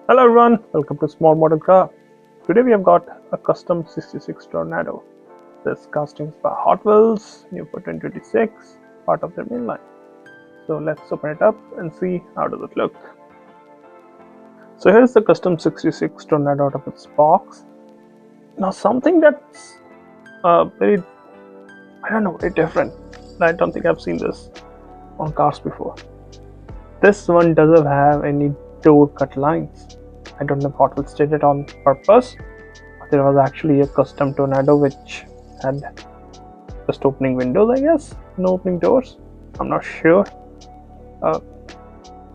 Hello everyone, welcome to Small Model Car. Today we have got a custom 66 Tornado. This casting is by Hotwheels, new for 2026, part of their main line. So let's open it up and see how does it look. So here's the custom 66 Tornado out of its box. Now something that's very different. I don't think I've seen this on cars before. This one doesn't have any door cut lines. I don't know if Hot Wheels did it on purpose. There was actually a custom Tornado which had just opening windows, I guess, no opening doors. I'm not sure. So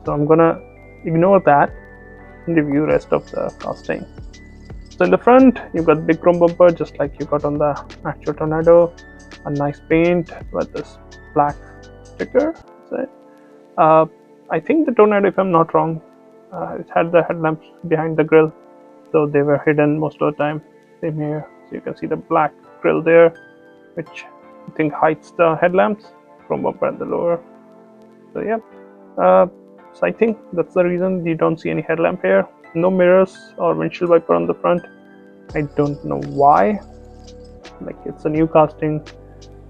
I'm gonna ignore that and review rest of the casting. So in the front, you've got big chrome bumper just like you got on the actual Tornado. A nice paint with this black sticker. I think the Tornado, if I'm not wrong, it had the headlamps behind the grille, so they were hidden most of the time. Same here, so you can see the black grille there, which I think hides the headlamps from upper and the lower. So yeah, so I think that's the reason you don't see any headlamp here. No mirrors or windshield wiper on the front. I don't know why. Like, it's a new casting,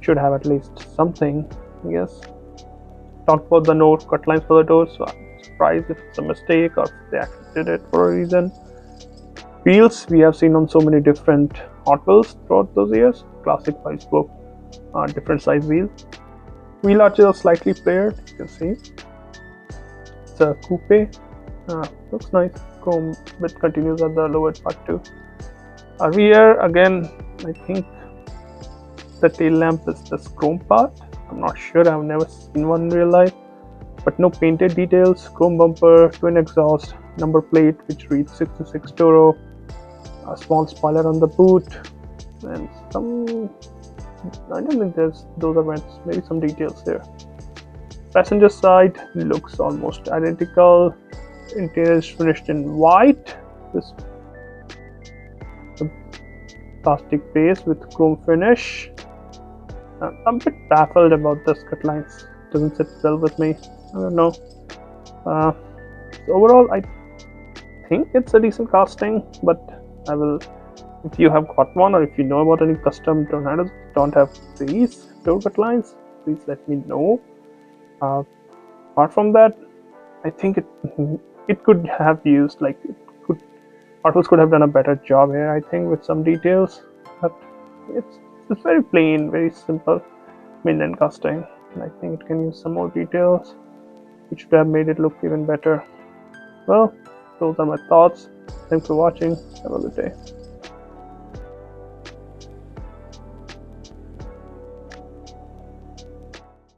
should have at least something, I guess. Talked about the no cut lines for the doors, so I'm surprised if it's a mistake or if they actually did it for a reason. Wheels we have seen on so many different Hot Wheels throughout those years. Classic 5-spoke, different size wheels. Wheel arches are slightly flared, you can see. It's a coupe. Looks nice. Chrome bit continues at the lower part too. Rear, again, I think the tail lamp is this chrome part. I'm not sure, I've never seen one in real life. But no painted details. Chrome bumper, twin exhaust, number plate which reads 66 Toro, a small spoiler on the boot, and some, I don't think those are vents, maybe some details there. Passenger side looks almost identical. Interior is finished in white. This plastic base with chrome finish. I'm a bit baffled about the cut lines. Doesn't sit well with me. I don't know. So overall, I think it's a decent casting, but I will. If you have got one, or if you know about any custom Tornadoes that don't have these door cut lines, please let me know. Apart from that, I think it could have used, like, Hot Wheels could have done a better job here, I think, with some details. But it's very plain, very simple midland casting, and I think it can use some more details, which would have made it look even better. Well, those are my thoughts. Thanks for watching. Have a good day.